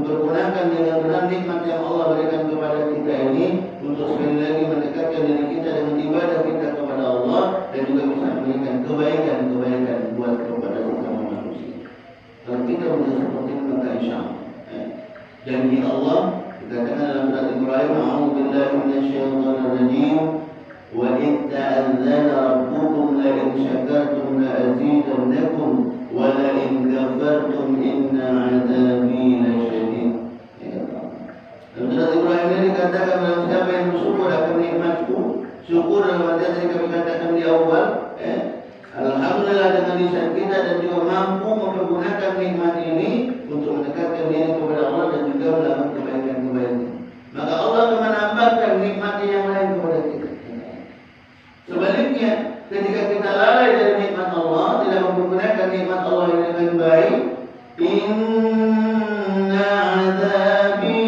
mempergunakan dengan benar nikmat yang Allah berikan kepada kita ini untuk sekali lagi mendekatkan diri kita dengan ibadah kita kepada Allah dan juga bisa memberikan kebaikan-kebaikan buat kepada sesama manusia. Kalau kita bisa seperti ini maka insya Allah janji Allah dikatakan dalam surat Ibrahim, A'udzubillahi minasyaitonir rajim, wa in ta'adzana rabbukum la in syakartum la azidannakum wa la in kafartum inna 'adzabi lasyadid. Dalam surat Ibrahim ini dikatakan dalam siapa yang bersyukur akan nikmatku, syukur dalam arti yang kami katakan di awal, alhamdulillah dengan lisan kita dan juga mampu mempergunakan nikmat ini untuk mendekatkan diri kepada Allah dan juga melakukan kebaikan-kebaikan. Maka Allah akan menambahkan nikmat yang lain kepada kita. Sebaliknya, ketika kita lalai dari nikmat Allah, tidak mempergunakan nikmat Allah yang dengan baik, inna 'adzabi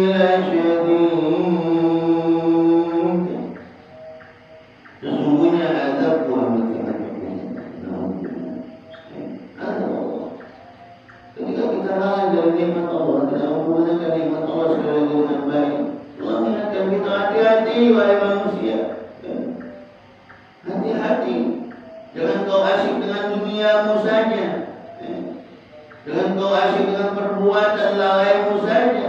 lasyadid. Sesungguhnya azabku amat sangat pedih. Ketika kita lalai dari nikmat Allah, tidak menggunakan nikmat Allah sekali lagi dengan baik, Allah mengingatkan kita, hati-hati wahai manusia, hati-hati, jangan kau asyik dengan duniamu saja, jangan kau asyik dengan perbuatan lalaimu saja,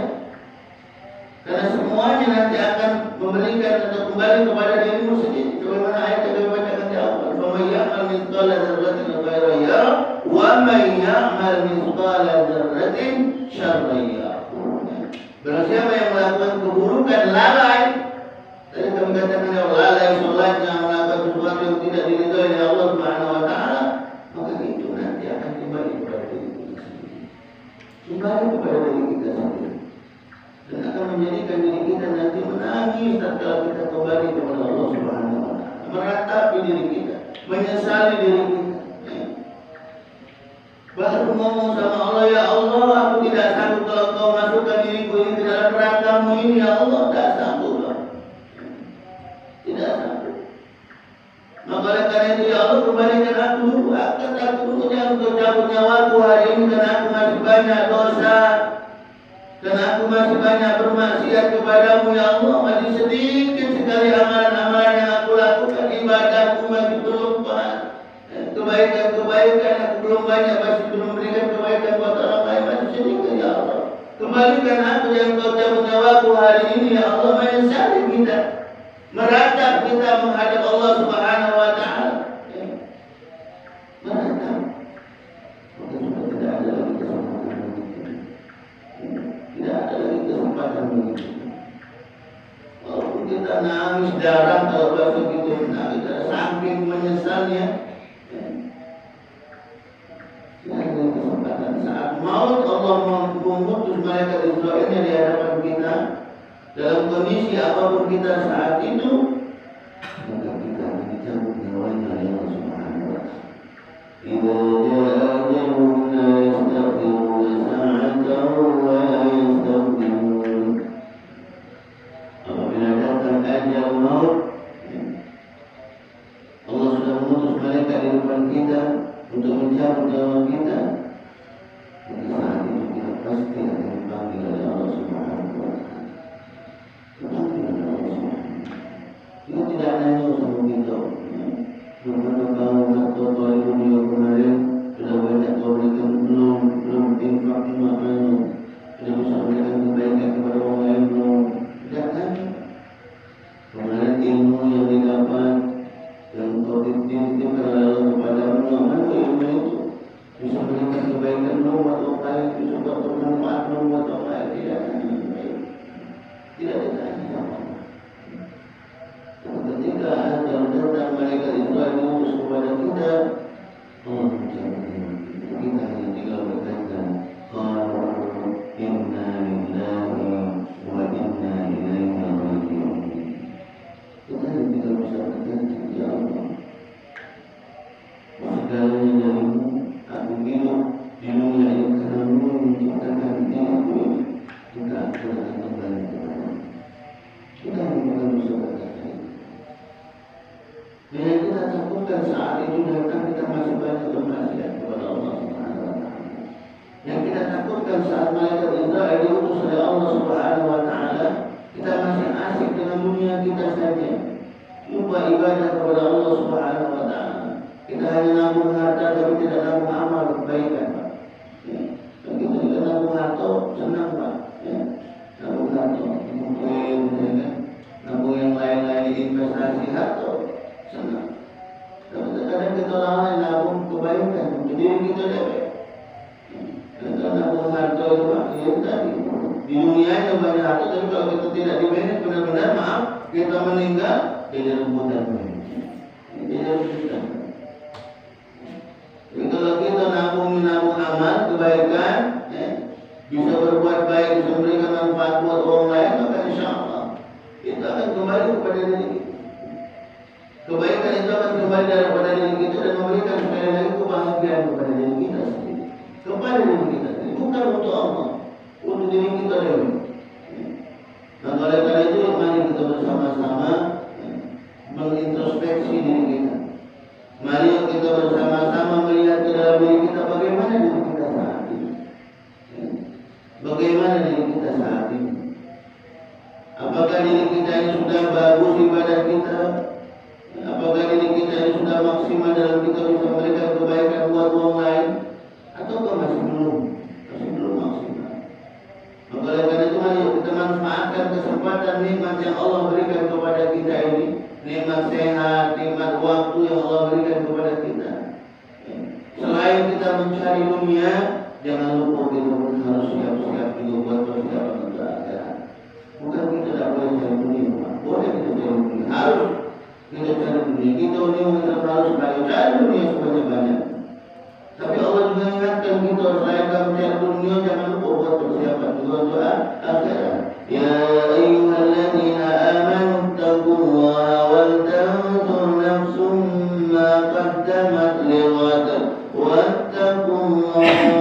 karena semuanya nanti akan memberikan atau kembali kepada dirimu sendiri. Sebagaimana ayat yang kami bacakan di awal, "Faman ya'mal mithqala dzarratin khairan yarah, wa man ya'mal mithqala dzarratin syarran yarah." Barang siapa yang melakukan keburukan lalai, tadi kami katakan lalai sholatnya, melakukan sesuatu yang tidak diridhoi oleh Allah Subhanahu wa taala, maka itu nanti akan kembali kepada diri kita sendiri. Kembali kepada diri kita sendiri. Dan akan menjadikan diri kita nanti menangis tatkala kita kembali kepada Allah Subhanahu wa taala, meratapi diri kita, menyesali diri kita. Baru ngomong sama Allah, ya Allah, aku tidak sanggup kalau kau masukkan diriku ini ke dalam neraka-Mu ini, ya Allah, tidak sanggup. Tidak sanggup. Maka oleh karena itu, ya Allah, kembalikan aku dulu, angkat aku dulu, jangan kau cabut nyawaku hari ini, karena aku masih banyak dosa, dan aku masih banyak bermaksiat kepadamu, ya Allah. Masih sedikit sekali amalan-amalan yang aku lakukan, ibadahku masih belum banyak, kebaikan-kebaikan aku belum banyak, masih belum memberikan kebaikan buat orang lain, masih sedikit, ya Allah. Kembalikan aku, jangan kau cabut nyawaku hari ini, ya Allah. Menyesali kita, meratap kita menghadap Allah Subhanahu wa taala. Meratap. Maka sudah tidak ada lagi kesempatan begitu. Tidak ada lagi kesempatan begitu. Walaupun kita nangis darah kalau bahasa gitu, nangis darah saking menyesalnya. Tidak ada kesempatan. Saat maut Allah mengutus malaikat Israilnya di hadapan kita, dalam kondisi apapun kita saat itu, maka kita akan dicabut nyawanya oleh Allah Subhanahu wa taala. Idza jaa ajaluhum la yastakhiruna sa'atan wa la yastaqdimun. Apabila datang ajal maut, Allah sudah mengutus malaikat di depan kita untuk mencabut nyawa kita. Maka saat itu kita pasti akan dipanggil oleh Allah Subhanahu wa taala. Itu tidak hanya usaha kita. Bagaimana kamu atau tuan ibu kemarin sudah banyak kau berikan belum infak maknanya, sudah bisa memberikan kebaikan kepada orang lain belum? Jangan. Kemarin ilmu yang didapat yang kau titipkan oleh Allah kepadamu, mana ilmu itu bisa memberikan kebaikan belum atau lain, bisa bermanfaat belum atau lain? Tidak ditanya. Ketika ajal datang malaikat Israil mengutus kepada kita, Allah mencabut kita. Kita hanya tinggal berkata, qalu inna lillahi wa inna ilaihi raji'un. Kita hanya tinggal bisa berkata, ya Allah, segalanya darimu, aku hidup di dunia ini karena-Mu menciptakan diriku ini. Kita akan kembali kepada-Mu. Kita hanya bisa berkata. Yang kita takutkan saat itu datang, kita masih banyak bermaksiat kepada Allah Subhanahu wa taala. Yang kita takutkan saat malaikat itu tadi. Di dunia yang banyak harta, tapi kalau kita tidak di-manage benar-benar, maaf, kita meninggal jadi rebutan. Jadi rebutan. Jadi kalau kita nabung amal kebaikan, bisa berbuat baik, bisa memberikan manfaat buat orang lain, maka insya Allah kita akan kembali kepada diri kita. Kebaikan itu akan kembali daripada diri kita dan memberikan sekali lagi kebahagiaan kepada diri kita sendiri, kepada diri kita sendiri, bukan untuk Allah, untuk diri kita sendiri. Nah, oleh karena itu mari kita bersama-sama mengintrospeksi diri kita. Mari kita bersama-sama melihat ke dalam diri kita bagaimana diri kita saat ini. Bagaimana diri kita saat ini? Apakah diri kita ini sudah bagus ibadah kita? Apakah diri kita ini sudah maksimal dalam kita bisa memberikan kebaikan buat orang lain? Ataukah masih belum? Masih belum maksimal. Maka oleh karena itu mari kita manfaatkan kesempatan nikmat yang Allah berikan kepada kita ini. Nikmat sehat, nikmat waktu yang Allah berikan kepada kita. Selain kita mencari dunia, jangan lupa kita pun harus siap-siap juga buat persiapan untuk akhirat. Bukan kita tidak boleh cari dunia, boleh kita cari dunia, harus kita cari dunia. Kita ini harus cari dunia sebanyak-banyak. Tapi Allah juga ingatkan kita selain kamu cari dunia, jangan lupa buat persiapan juga untuk akhirat. Ya ayyuhalladzina amanu taqullaha wal tanzur nafsum ma qaddamat lighad wattaqullaha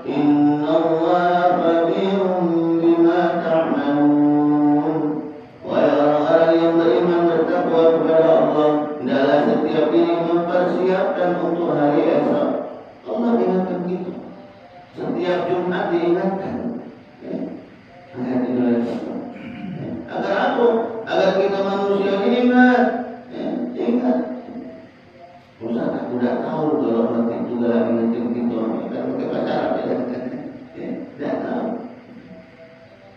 innallaha khabirun bima ta'malun. Wahai orang-orang yang beriman bertakwa kepada Allah, hendaklah setiap diri mempersiapkan untuk hari esok. Allah ingatkan kita. Setiap Jumat diingatkan. Agar apa? Agar kita manusia ini ingat. Ustaz, aku dah tahu kalau nanti juga lagi ngetik kita kan pakai pacaran ya. Dah tahu.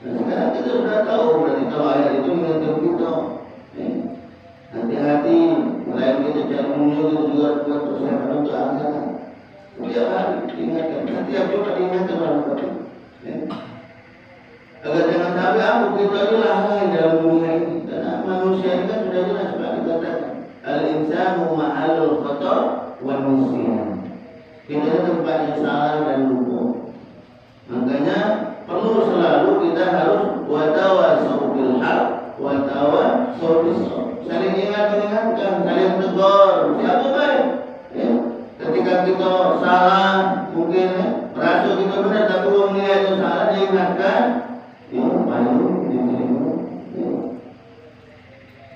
Nah, sekarang kita sudah tahu berarti kalau ayat itu ngetik kita. Hati-hati, selain kita cari dunia kita juga buat persiapan untuk akhirat. Setiap hari diingatkan, setiap juga diingatkan orang kafir. Agar jangan sampai aku kita itu lalai dalam dunia ini. Karena manusia ini kan sudah jelas Pak dikatakan al-insanu ma'alul khata' wa nisyan. Kita itu tempatnya salah dan lupa. Makanya perlu selalu kita harus watawasau bil haq watawasau bis sabr. Saling mengingatkan, saling tegur. Siapa baik? Ketika kita salah, mungkin merasa kita benar tapi orang lihat itu salah, diingatkan.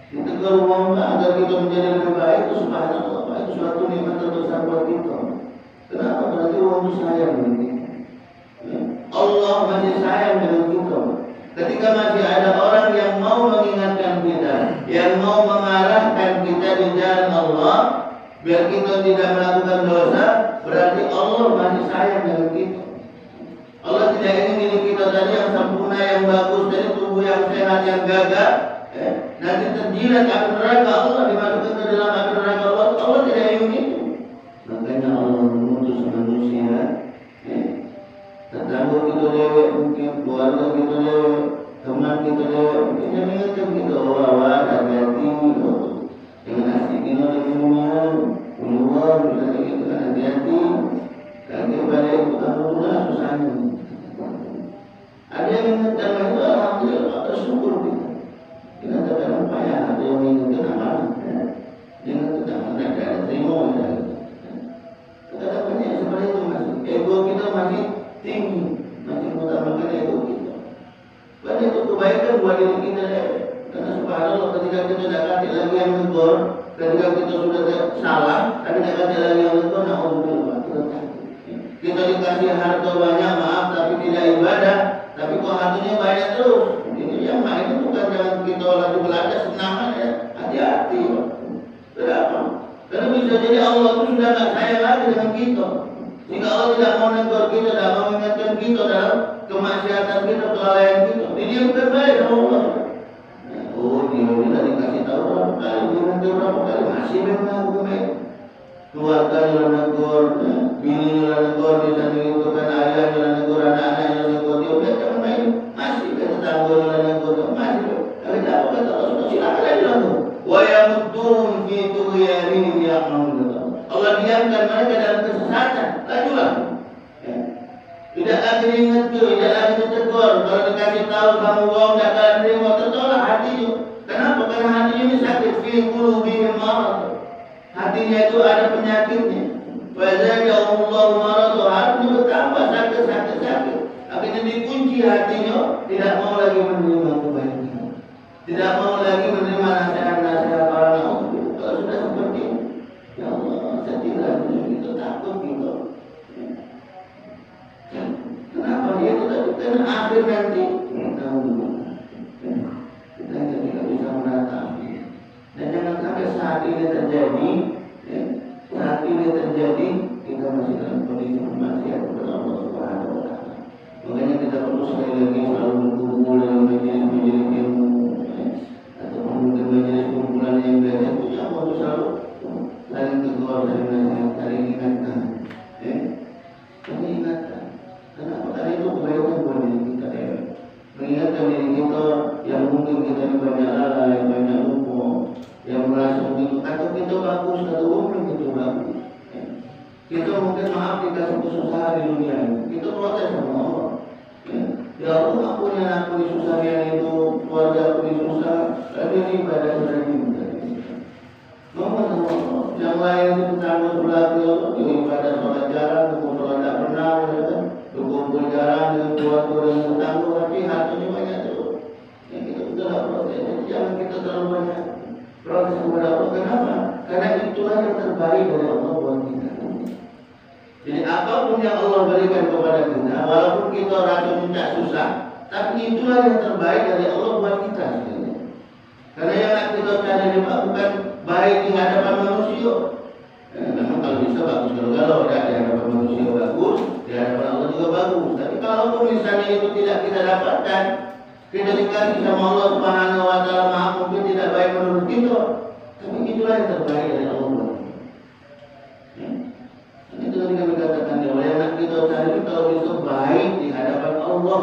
Kita keluar agar kita menjadi lebih baik itu subhanallah, itu suatu nikmat terbesar buat kita. Kenapa? Berarti Allah sayang dengan kita. Allah masih sayang dengan kita. Ketika masih ada orang yang mau mengingatkan kita, yang mau mengarahkan kita di jalan Allah, biar kita tidak melakukan dosa, berarti Allah masih sayang dengan kita. Allah tidak ingin diri kita tadi yang sempurna, yang bagus, dari tubuh yang sehat, yang gagah, nanti terjilat api neraka Allah, dimasukkan ke dalam api neraka Allah. Allah tidak ingin itu. Makanya Allah mengutus manusia, tetangga kita lewat, mungkin keluarga kita lewat, teman kita lewat, mungkin yang mengingatkan kita, hati-hati, jangan asik kita di dunia, keluar, misalnya kita hati-hati, kaki balik alhamdulillah susahnya. Ada yang mengingatkan itu alhamdulillah, bersyukur kita. Kita terkadang payah, ada yang mengingatkan amalan, mengingatkan amalan, ada terima, kadang banyak seperti itu masih. Ego kita masih tinggi, masih mengutamakan ego kita. Banyak itu kebaikan buat diri kita. Karena subhanallah ketika kita tidak kasih lagi yang tegur, ketika kita sudah salah, tapi tidak kasih lagi yang tegur, na'udzubillah, kita dikasih harta banyak, maaf, tapi tidak ibadah, tapi kok hartanya banyak terus. Ini yang main itu bukan jangan kita lagi belanja senangan ya, hati-hati. Kenapa? Karena bisa jadi Allah itu sudah tidak sayang lagi dengan kita. Jika Allah tidak mau menegur kita, tidak mau mengingatkan kita dalam kemaksiatan kita, kelalaian kita, dia bukan baik sama Allah. Oh, dia sudah dikasih tahu berapa kali, dia berapa kali, masih memang baik. Keluarga jalan negur, bini jalan negur, di sana itu kan ayah jalan negur, anak-anak jalan negur, diingatkan, tidak lagi ditegur. Kalau dikasih tahu kamu bohong, tidak akan terima, tertolak hatinya. Kenapa? Karena hatinya ini sakit. Fi qulubihim marad. Hatinya itu ada penyakitnya. Fazadahumullahu marad. Hatinya bertambah sakit. Akhirnya dikunci hatinya, tidak mau lagi menerima kebaikan, tidak mau lagi menerima nasihat-nasihat orang lain. Kalau sudah seperti ini, ya Allah, saya tidak begitu takut gitu. Kenapa dia itu tadi? Karena akhir nanti kita tidak bisa menatap. Dan jangan sampai saat ini terjadi, kita masih dalam kondisi maksiat kepada Allah Subhanahu Wa Taala. Makanya kita perlu sekali lagi selalu berkumpul dalam majelis-majelis ilmu, atau mungkin majelis kumpulan yang biasa itu ya harus selalu saling tegur, saling nasihat, saling ingatkan. Saling ingatkan. Kenapa? Karena itu kebaikan buat diri kita. Mengingatkan diri kita yang mungkin kita ini banyak lalai, banyak lupa, yang merasa begitu. Atau kita bagus, atau mungkin kita bagus. Kita mungkin maaf dikasih kesusahan di dunia ini. Kita protes sama Allah. Ya Allah, aku yang susah yang itu, keluarga aku susah. Tapi ini ibadah sudah diminta. Mohon sama Allah. Yang lain itu tanggung sebelah ya Allah. Ibadah sholat jarang, sholat tidak pernah, berkumpul jarang dengan keluarga yang tanggung. Tapi hatinya banyak terus. Yang kita sudah protes. Jangan kita terlalu banyak protes kepada Allah. Kenapa? Karena itulah yang terbaik dari Allah buat kita. Jadi apapun yang Allah berikan kepada kita, walaupun kita rasa minta susah, tapi itulah yang terbaik dari Allah buat kita. Karena yang nak kita cari bukan baik di hadapan manusia. Memang kalau bisa bagus, kalau tidak di hadapan manusia bagus, di hadapan Allah juga bagus. Tapi kalau misalnya itu tidak kita dapatkan, kita dikasih sama Allah Subhanahu Wa Taala, maaf mungkin tidak baik menurut kita, tapi itulah yang terbaik dari Allah. Itu yang kami katakan bahwa yang nak kita cari kalau bisa baik di hadapan Allah.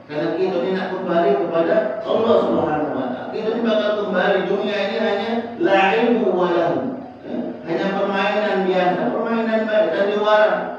Karena kita ini nak kembali kepada Allah Subhanahu Wa Taala. Kita ini bakal kembali, dunia ini hanya la'ibun wa lahu. Hanya permainan biasa, permainan baik sandiwara.